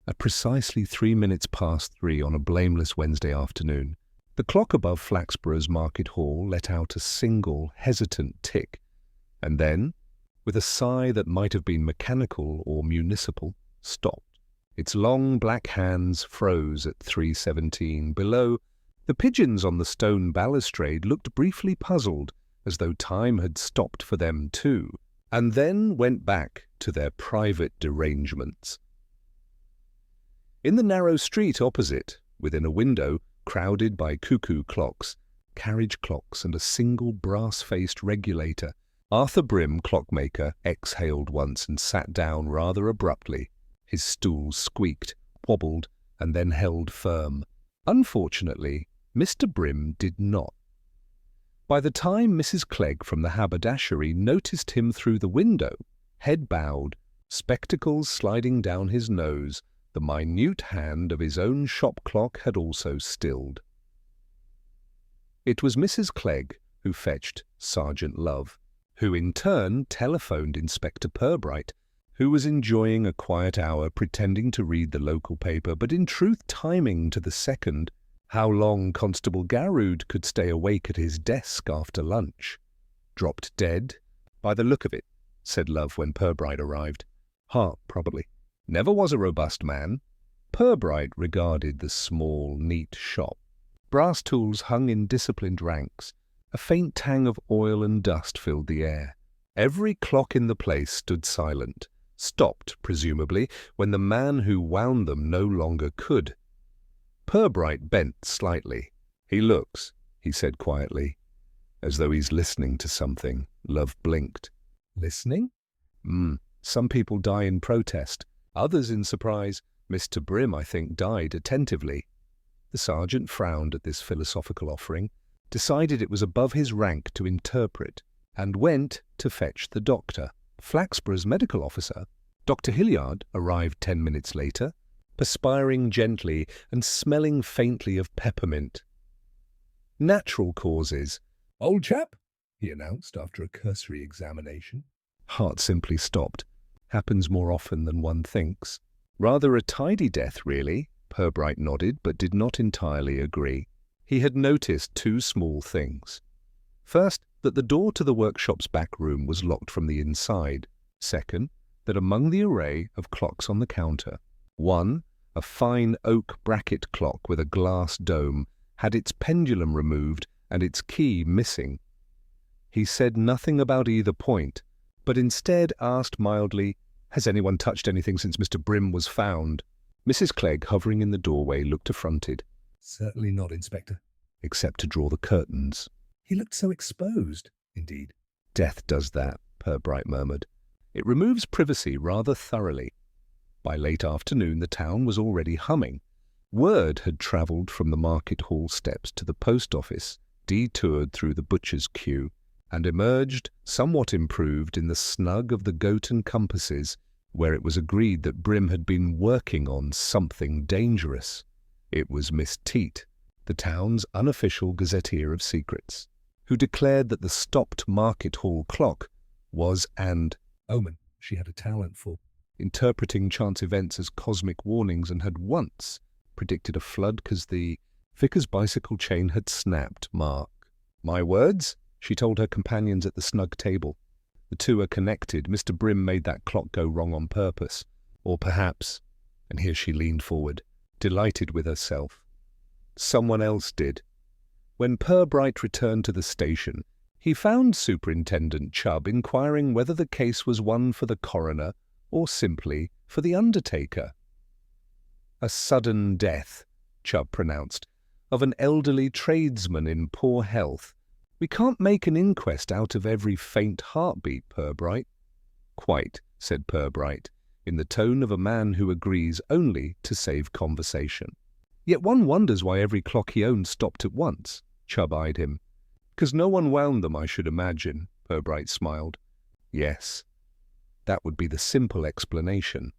At precisely 3 minutes past 3 on a blameless Wednesday afternoon, the clock above Flaxborough's Market Hall let out a single, hesitant tick, and then, with a sigh that might have been mechanical or municipal, stopped. Its long black hands froze at 3:17. Below, the pigeons on the stone balustrade looked briefly puzzled, as though time had stopped for them too, and then went back to their private derangements. In the narrow street opposite, within a window crowded by cuckoo clocks, carriage clocks, and a single brass-faced regulator, Arthur Brim, clockmaker, exhaled once and sat down rather abruptly. His stool squeaked, wobbled, and then held firm. Unfortunately, Mr. Brim did not. By the time Mrs. Clegg from the haberdashery noticed him through the window, head bowed, spectacles sliding down his nose, the minute hand of his own shop clock had also stilled. It was Mrs. Clegg who fetched Sergeant Love, who in turn telephoned Inspector Purbright, who was enjoying a quiet hour pretending to read the local paper, but in truth timing to the second how long Constable Garrood could stay awake at his desk after lunch. "Dropped dead, by the look of it," said Love when Purbright arrived. "Heart, probably. Never was a robust man." Purbright regarded the small, neat shop. Brass tools hung in disciplined ranks. A faint tang of oil and dust filled the air. Every clock in the place stood silent, stopped, presumably, when the man who wound them no longer could. Purbright bent slightly. "He looks," he said quietly, "as though he's listening to something." Love blinked. "Listening?" Some people die in protest. Others in surprise. Mr. Brim, I think, died attentively." The sergeant frowned at this philosophical offering, decided it was above his rank to interpret, and went to fetch the doctor. Flaxborough's medical officer, Dr. Hilliard, arrived 10 minutes later, perspiring gently and smelling faintly of peppermint. "Natural causes." "Old chap," he announced after a cursory examination. Heart simply stopped. Happens more often than one thinks. "Rather a tidy death, really." Purbright nodded, but did not entirely agree. He had noticed two small things. First, that the door to the workshop's back room was locked from the inside. Second, that among the array of clocks on the counter, one, a fine oak bracket clock with a glass dome, had its pendulum removed and its key missing. He said nothing about either point, but instead asked mildly, "Has anyone touched anything since Mr. Brim was found?" Mrs. Clegg, hovering in the doorway, looked affronted. "Certainly not, Inspector." "Except to draw the curtains." "He looked so exposed." "Indeed." "Death does that," Purbright murmured. "It removes privacy rather thoroughly." By late afternoon the town was already humming. Word had travelled from the Market Hall steps to the post office, detoured through the butcher's queue, and emerged, somewhat improved, in the snug of the Goat and Compasses, where it was agreed that Brim had been working on something dangerous. It was Miss Teat, the town's unofficial gazetteer of secrets, who declared that the stopped Market Hall clock was an omen she had a talent for, interpreting chance events as cosmic warnings, and had once predicted a flood because the vicar's bicycle chain had snapped. "Mark my words," she told her companions at the snug table. "The two are connected. Mr. Brim made that clock go wrong on purpose. Or perhaps," and here she leaned forward, delighted with herself, "someone else did." When Purbright returned to the station, he found Superintendent Chubb inquiring whether the case was one for the coroner or simply for the undertaker. "A sudden death," Chubb pronounced, "of an elderly tradesman in poor health. We can't make an inquest out of every faint heartbeat, Purbright." "Quite," said Purbright, in the tone of a man who agrees only to save conversation. "Yet one wonders why every clock he owned stopped at once." Chubb eyed him. "Because no one wound them, I should imagine," Purbright smiled. "Yes, that would be the simple explanation."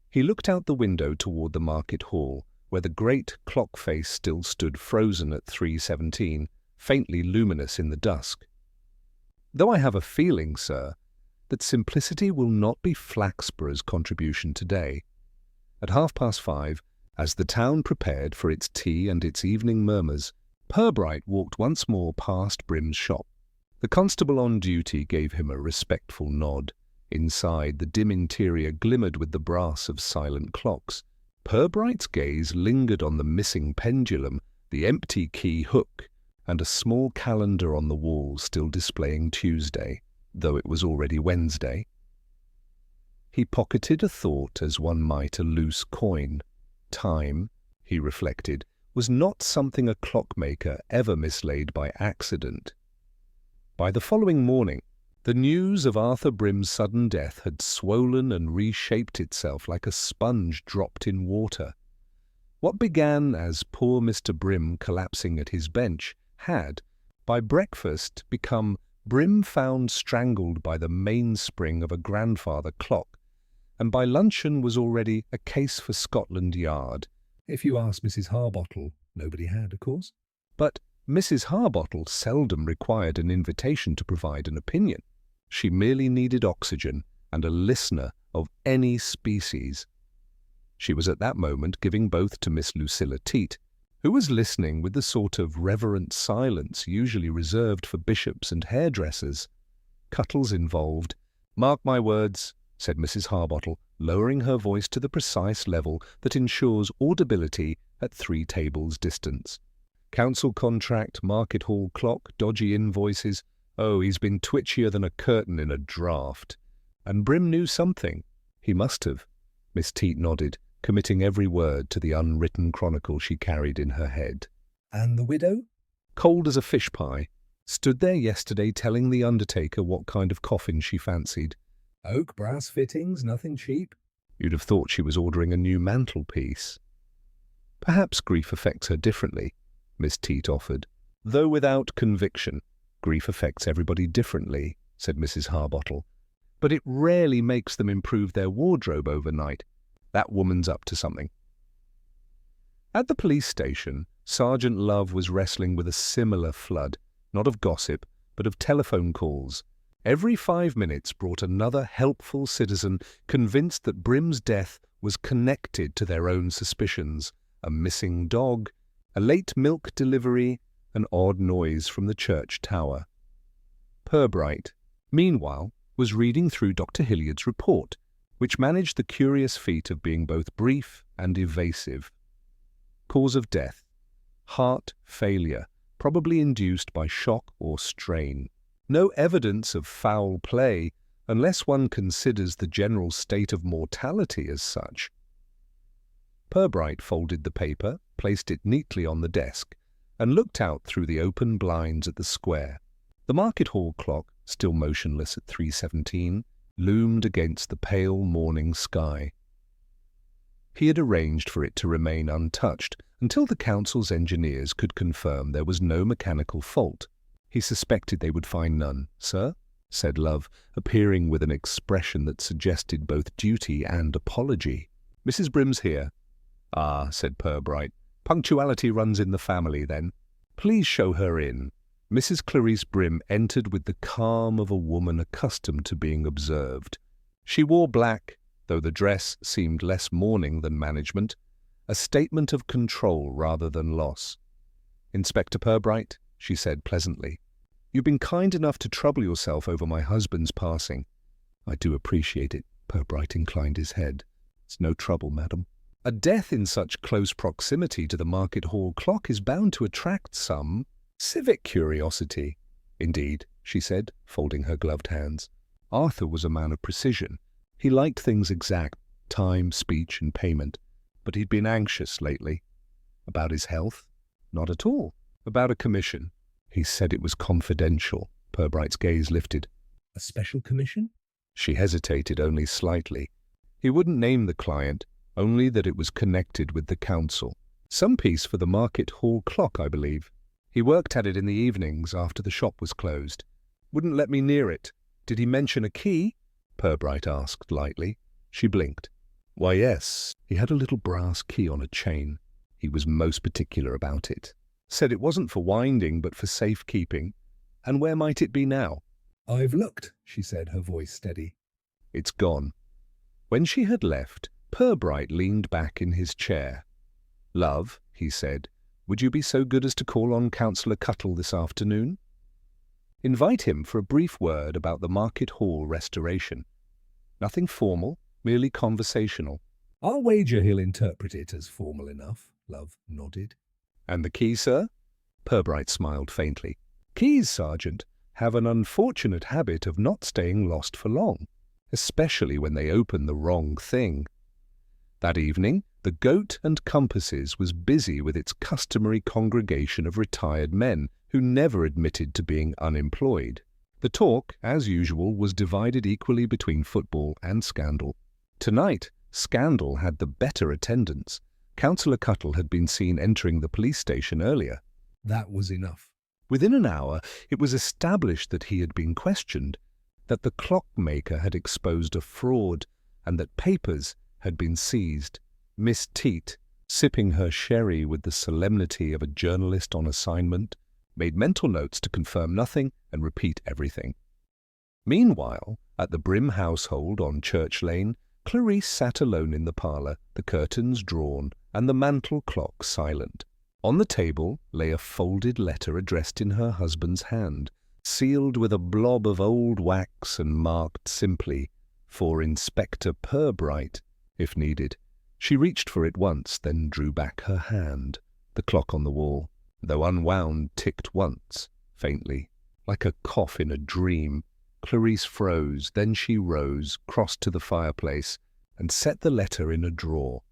He looked out the window toward the Market Hall, where the great clock face still stood frozen at 3:17, faintly luminous in the dusk. "Though I have a feeling, sir, that simplicity will not be Flaxborough's contribution today. At 5:30, as the town prepared for its tea and its evening murmurs, Purbright walked once more past Brim's shop. The constable on duty gave him a respectful nod. Inside, the dim interior glimmered with the brass of silent clocks. Purbright's gaze lingered on the missing pendulum, the empty key hook, and a small calendar on the wall still displaying Tuesday, though it was already Wednesday. He pocketed a thought as one might a loose coin. Time, he reflected, was not something a clockmaker ever mislaid by accident. By the following morning, the news of Arthur Brim's sudden death had swollen and reshaped itself like a sponge dropped in water. What began as poor Mr. Brim collapsing at his bench had, by breakfast, become Brim found strangled by the mainspring of a grandfather clock, and by luncheon was already a case for Scotland Yard. If you asked Mrs. Harbottle, nobody had, of course. But Mrs. Harbottle seldom required an invitation to provide an opinion. She merely needed oxygen and a listener of any species. She was at that moment giving birth to Miss Lucilla Teat, who was listening with the sort of reverent silence usually reserved for bishops and hairdressers. Cuttles involved. "Mark my words," said Mrs. Harbottle, lowering her voice to the precise level that ensures audibility at 3 tables' distance. "Council contract, market hall clock, dodgy invoices. Oh, he's been twitchier than a curtain in a draft. And Brim knew something. He must have." Miss Teat nodded, committing every word to the unwritten chronicle she carried in her head. "And the widow?" "Cold as a fish pie. Stood there yesterday telling the undertaker what kind of coffin she fancied. Oak, brass fittings, nothing cheap." You'd have thought she was ordering a new mantelpiece. "Perhaps grief affects her differently," Miss Teat offered, though without conviction. "Grief affects everybody differently," said Mrs. Harbottle, "but it rarely makes them improve their wardrobe overnight. That woman's up to something." At the police station, Sergeant Love was wrestling with a similar flood, not of gossip, but of telephone calls. Every 5 minutes brought another helpful citizen convinced that Brim's death was connected to their own suspicions: a missing dog, a late milk delivery, an odd noise from the church tower. Purbright, meanwhile, was reading through Dr. Hilliard's report, which managed the curious feat of being both brief and evasive. Cause of death: heart failure, probably induced by shock or strain. No evidence of foul play, unless one considers the general state of mortality as such. Purbright folded the paper, placed it neatly on the desk, and looked out through the open blinds at the square. The market hall clock, still motionless at 3:17, loomed against the pale morning sky. He had arranged for it to remain untouched until the council's engineers could confirm there was no mechanical fault. He suspected they would find none. "Sir?" said Love, appearing with an expression that suggested both duty and apology. "Mrs. Brim's here." "Ah," said Purbright. "Punctuality runs in the family, then. Please show her in." Mrs. Clarice Brim entered with the calm of a woman accustomed to being observed. She wore black, though the dress seemed less mourning than management, a statement of control rather than loss. "Inspector Purbright," she said pleasantly, "you've been kind enough to trouble yourself over my husband's passing." "I do appreciate it," Purbright inclined his head. "It's no trouble, madam." "A death in such close proximity to the market hall clock is bound to attract some civic curiosity." "Indeed," she said, folding her gloved hands. Arthur was a man of precision. He liked things exact, time, speech, and payment. But he'd been anxious lately. About his health? Not at all. About a commission. He said it was confidential. Purbright's gaze lifted. "A special commission?" She hesitated only slightly. He wouldn't name the client, only that it was connected with the council. "Some piece for the market hall clock, I believe. He worked at it in the evenings after the shop was closed. Wouldn't let me near it." "Did he mention a key?" Purbright asked lightly. She blinked. "Why, yes. He had a little brass key on a chain. He was most particular about it. Said it wasn't for winding, but for safekeeping. And where might it be now?" "I've looked," she said, her voice steady. "It's gone." When she had left, Purbright leaned back in his chair. "Love," he said, "would you be so good as to call on Councillor Cuttle this afternoon? Invite him for a brief word about the Market Hall restoration. Nothing formal, merely conversational." "I'll wager he'll interpret it as formal enough," Love nodded. "And the key, sir?" Purbright smiled faintly. "Keys, Sergeant, have an unfortunate habit of not staying lost for long, especially when they open the wrong thing." That evening, the Goat and Compasses was busy with its customary congregation of retired men who never admitted to being unemployed. The talk, as usual, was divided equally between football and scandal. Tonight, scandal had the better attendance. Councillor Cuttle had been seen entering the police station earlier. That was enough. Within an hour, it was established that he had been questioned, that the Clockmaker had exposed a fraud, and that papers had been seized. Miss Teat, sipping her sherry with the solemnity of a journalist on assignment, made mental notes to confirm nothing and repeat everything. Meanwhile, at the Brim household on Church Lane, Clarice sat alone in the parlour, the curtains drawn and the mantel clock silent. On the table lay a folded letter addressed in her husband's hand, sealed with a blob of old wax and marked simply, "For Inspector Purbright," if needed. She reached for it once, then drew back her hand. The clock on the wall, though unwound, ticked once, faintly, like a cough in a dream. Clarice froze, then she rose, crossed to the fireplace, and set the letter in a drawer.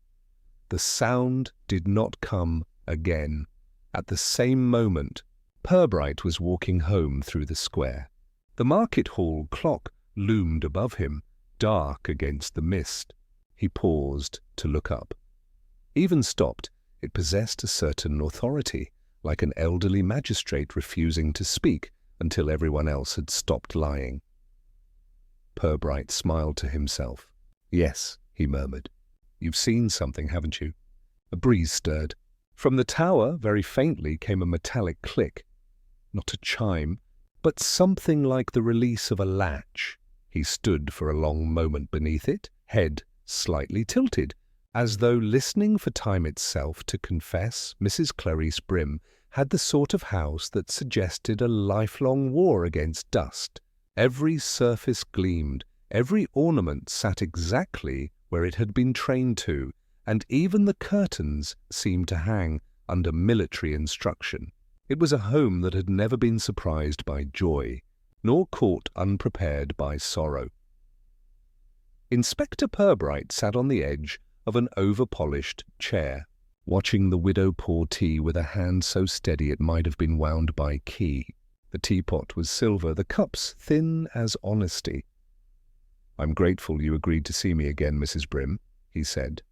The sound did not come again. At the same moment, Purbright was walking home through the square. The market hall clock loomed above him, dark against the mist. He paused to look up. Even stopped, it possessed a certain authority, like an elderly magistrate refusing to speak until everyone else had stopped lying. Purbright smiled to himself. "Yes," he murmured. "You've seen something, haven't you?" A breeze stirred. From the tower, very faintly, came a metallic click. Not a chime, but something like the release of a latch. He stood for a long moment beneath it, head slightly tilted, as though listening for time itself. To confess, Mrs. Clarice Brim had the sort of house that suggested a lifelong war against dust. Every surface gleamed, every ornament sat exactly where it had been trained to, and even the curtains seemed to hang under military instruction. It was a home that had never been surprised by joy, nor caught unprepared by sorrow. Inspector Purbright sat on the edge of an over-polished chair, watching the widow pour tea with a hand so steady it might have been wound by key. The teapot was silver, the cups thin as honesty. "I'm grateful you agreed to see me again, Mrs. Brim," he said.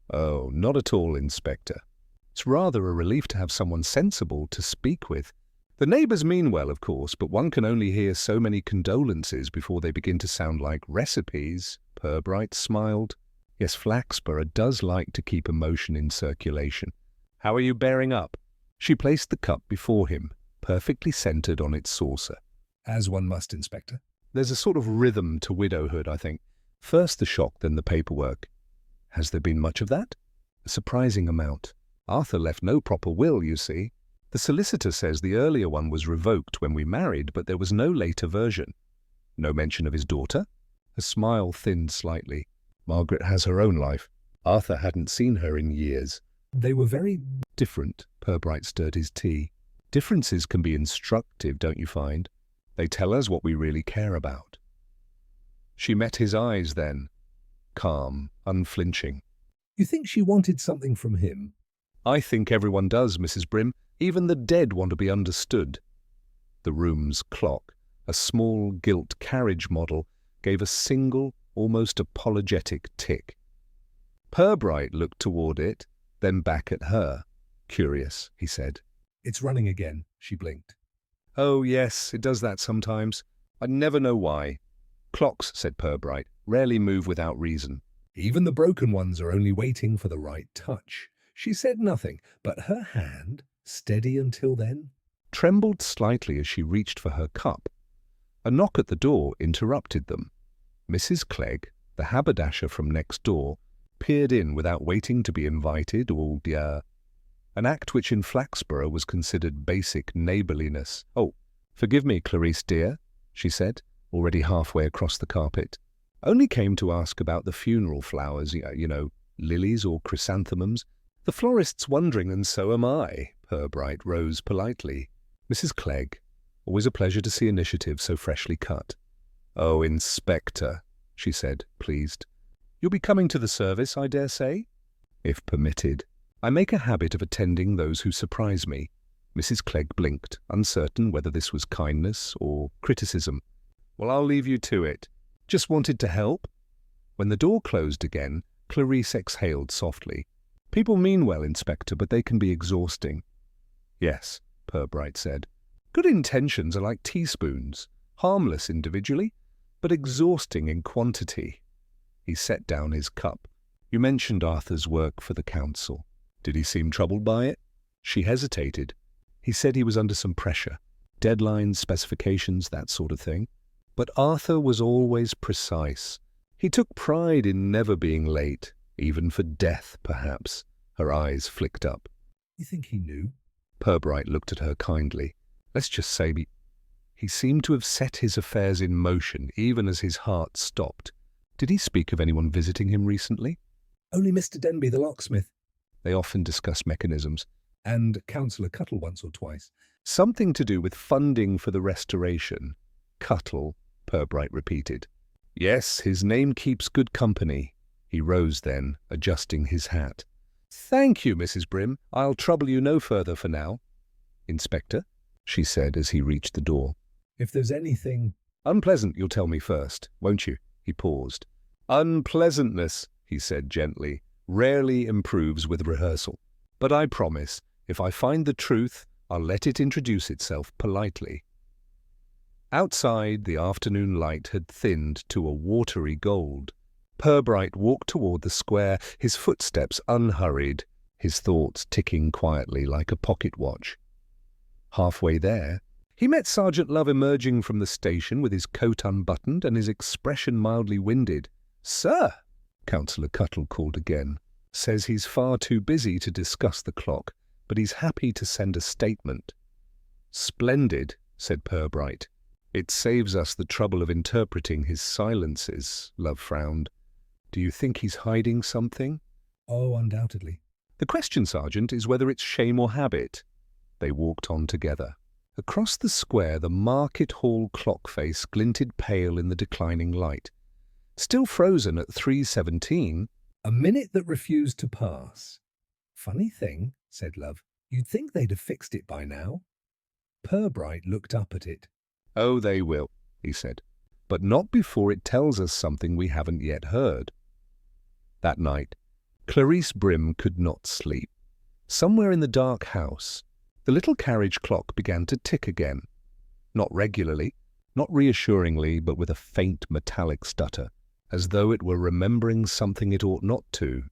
"Oh, not at all, Inspector. It's rather a relief to have someone sensible to speak with. The neighbours mean well, of course, but one can only hear so many condolences before they begin to sound like recipes." Purbright smiled. "Yes, Flaxborough does like to keep emotion in circulation. How are you bearing up?" She placed the cup before him, perfectly centred on its saucer. "As one must, Inspector." "There's a sort of rhythm to widowhood, I think. First the shock, then the paperwork." "Has there been much of that?" "A surprising amount. Arthur left no proper will, you see. The solicitor says the earlier one was revoked when we married, but there was no later version." "No mention of his daughter?" Her smile thinned slightly. "Margaret has her own life. Arthur hadn't seen her in years." "They were very different." Purbright stirred his tea. "Differences can be instructive, don't you find? They tell us what we really care about." She met his eyes then, calm, unflinching. "You think she wanted something from him?" "I think everyone does, Mrs. Brim. Even the dead want to be understood." The room's clock, a small gilt carriage model, gave a single, almost apologetic tick. Purbright looked toward it, then back at her. "Curious," he said. "It's running again," she blinked. "Oh, yes, it does that sometimes. I never know why." "Clocks," said Purbright, "rarely move without reason." "Even the broken ones are only waiting for the right touch." She said nothing, but her hand, steady until then, trembled slightly as she reached for her cup. A knock at the door interrupted them. Mrs. Clegg, the haberdasher from next door, peered in without waiting to be invited, or an act which in Flaxborough was considered basic neighbourliness. "Oh, forgive me, Clarice dear," she said, already halfway across the carpet. "Only came to ask about the funeral flowers, lilies or chrysanthemums. The florist's wondering, and so am I." Purbright rose politely. "Mrs. Clegg, always a pleasure to see initiative so freshly cut." "Oh, Inspector," she said, pleased. "You'll be coming to the service, I dare say?" "If permitted. I make a habit of attending those who surprise me." Mrs. Clegg blinked, uncertain whether this was kindness or criticism. "Well, I'll leave you to it. Just wanted to help." When the door closed again, Clarice exhaled softly. "People mean well, Inspector, but they can be exhausting." "Yes," Purbright said. "Good intentions are like teaspoons, harmless individually, but exhausting in quantity." He set down his cup. "You mentioned Arthur's work for the council. Did he seem troubled by it?" She hesitated. "He said he was under some pressure. Deadlines, specifications, that sort of thing. But Arthur was always precise. He took pride in never being late, even for death, perhaps." Her eyes flicked up. "You think he knew?" Purbright looked at her kindly. "Let's just say he seemed to have set his affairs in motion, even as his heart stopped. Did he speak of anyone visiting him recently?" "Only Mr. Denby, the locksmith." They often discuss mechanisms. "And Councillor Cuttle once or twice." "Something to do with funding for the restoration." "Cuttle," Purbright repeated. "Yes, his name keeps good company." He rose then, adjusting his hat. "Thank you, Mrs. Brim. I'll trouble you no further for now." "Inspector," she said as he reached the door. "If there's anything—" "Unpleasant, you'll tell me first, won't you?" He paused. "Unpleasantness," he said gently, "rarely improves with rehearsal. But I promise, if I find the truth, I'll let it introduce itself politely." Outside, the afternoon light had thinned to a watery gold. Purbright walked toward the square, his footsteps unhurried, his thoughts ticking quietly like a pocket watch. Halfway there, he met Sergeant Love emerging from the station with his coat unbuttoned and his expression mildly winded. "Sir," Councillor Cuttle called again. "Says he's far too busy to discuss the clock, but he's happy to send a statement." "Splendid," said Purbright. "It saves us the trouble of interpreting his silences," Love frowned. "Do you think he's hiding something?" "Oh, undoubtedly." "The question, Sergeant, is whether it's shame or habit." They walked on together. Across the square, the market hall clock face glinted pale in the declining light. Still frozen at 3:17, "A minute that refused to pass." "Funny thing," said Love. "You'd think they'd have fixed it by now." Purbright looked up at it. "Oh, they will," he said, "but not before it tells us something we haven't yet heard." That night, Clarice Brim could not sleep. Somewhere in the dark house, the little carriage clock began to tick again. Not regularly, not reassuringly, but with a faint metallic stutter, as though it were remembering something it ought not to.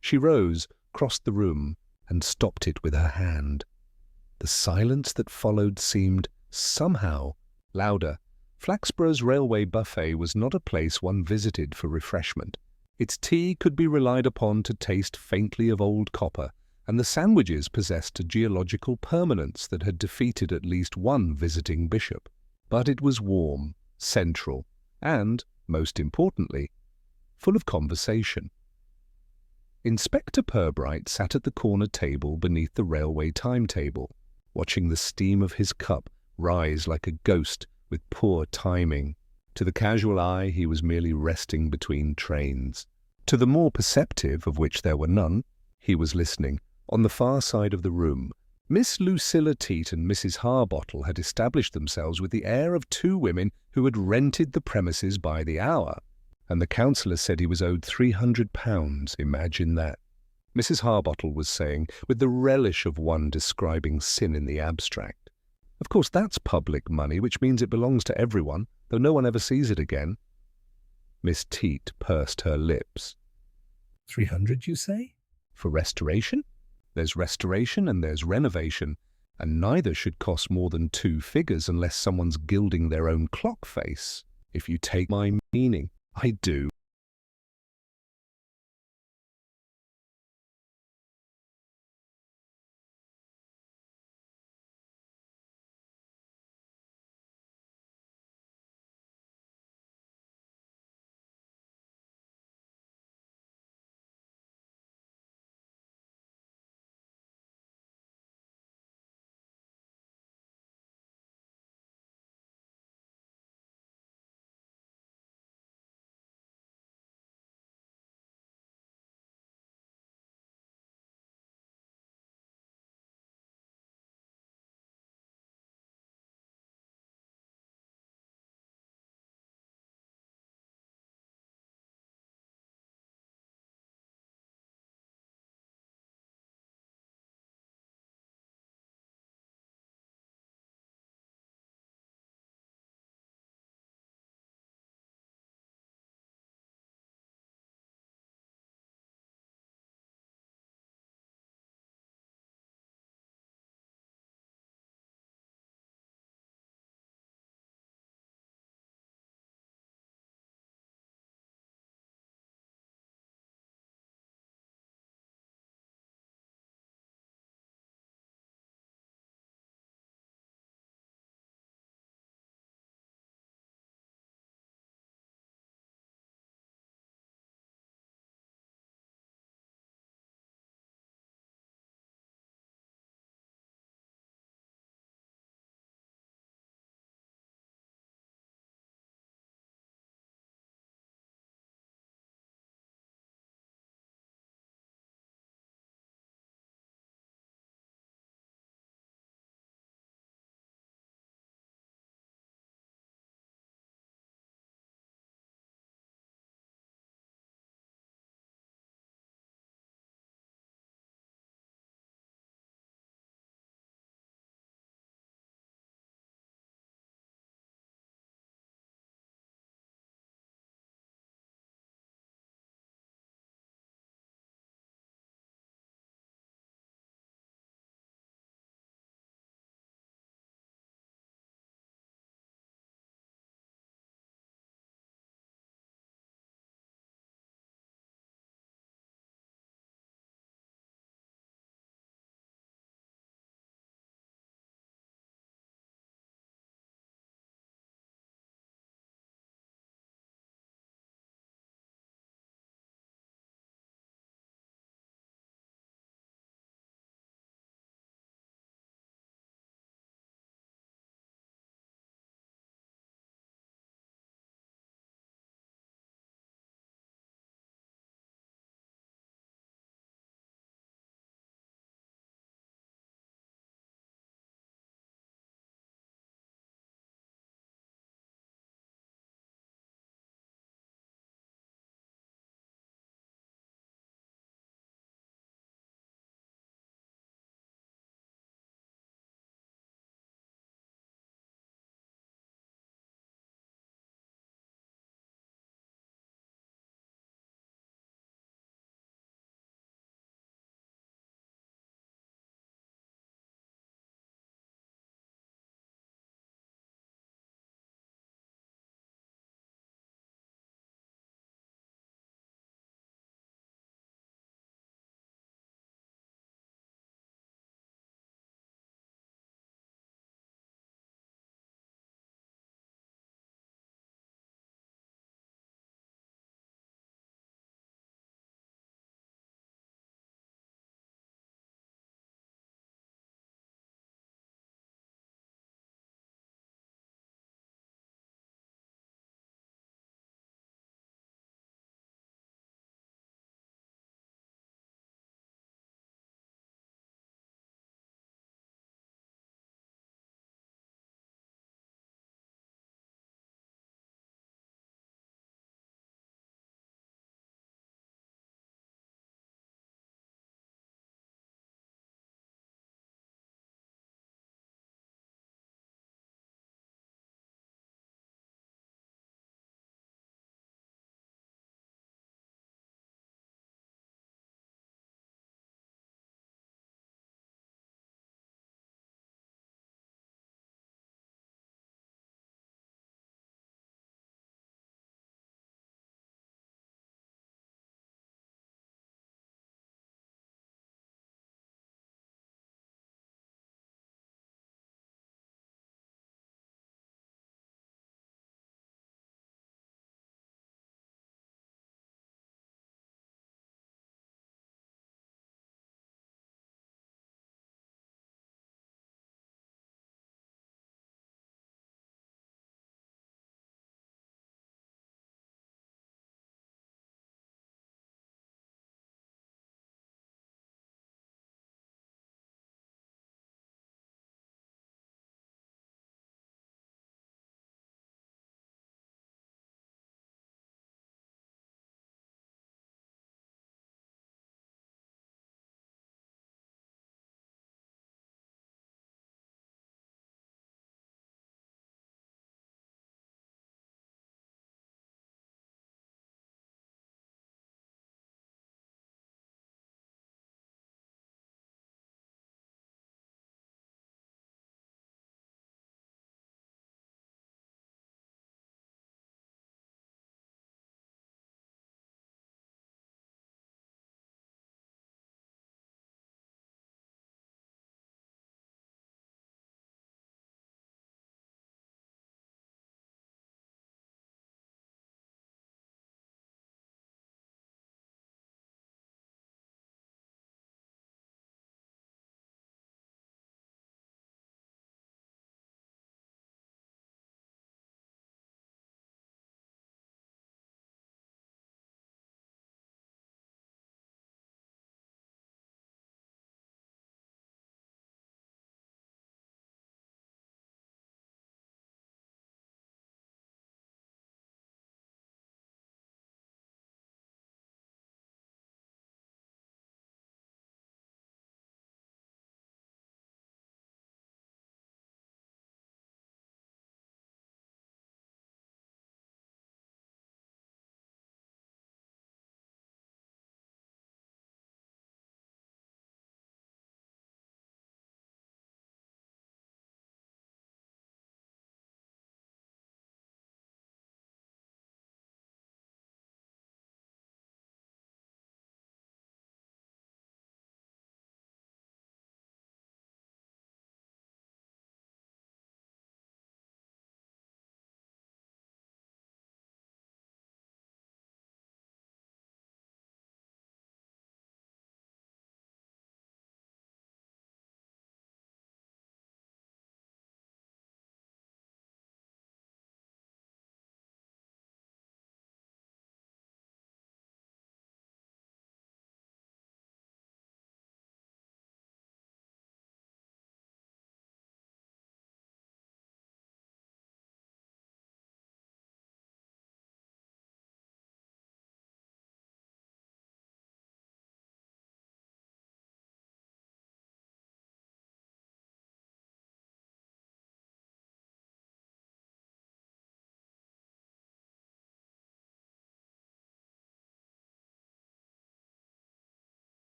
She rose, crossed the room, and stopped it with her hand. The silence that followed seemed, somehow, louder. Flaxborough's railway buffet was not a place one visited for refreshment. Its tea could be relied upon to taste faintly of old copper, and the sandwiches possessed a geological permanence that had defeated at least one visiting bishop. But it was warm, central, and, most importantly, full of conversation. Inspector Purbright sat at the corner table beneath the railway timetable, watching the steam of his cup rise like a ghost with poor timing. To the casual eye, he was merely resting between trains. To the more perceptive, of which there were none, he was listening. On the far side of the room, Miss Lucilla Teat and Mrs. Harbottle had established themselves with the air of two women who had rented the premises by the hour, and the councillor said he was owed £300. Imagine that. Mrs. Harbottle was saying, with the relish of one describing sin in the abstract. Of course, that's public money, which means it belongs to everyone, though no one ever sees it again. Miss Teat pursed her lips. 300, you say? For restoration? There's restoration and there's renovation, and neither should cost more than 2 figures unless someone's gilding their own clock face. If you take my meaning, I do.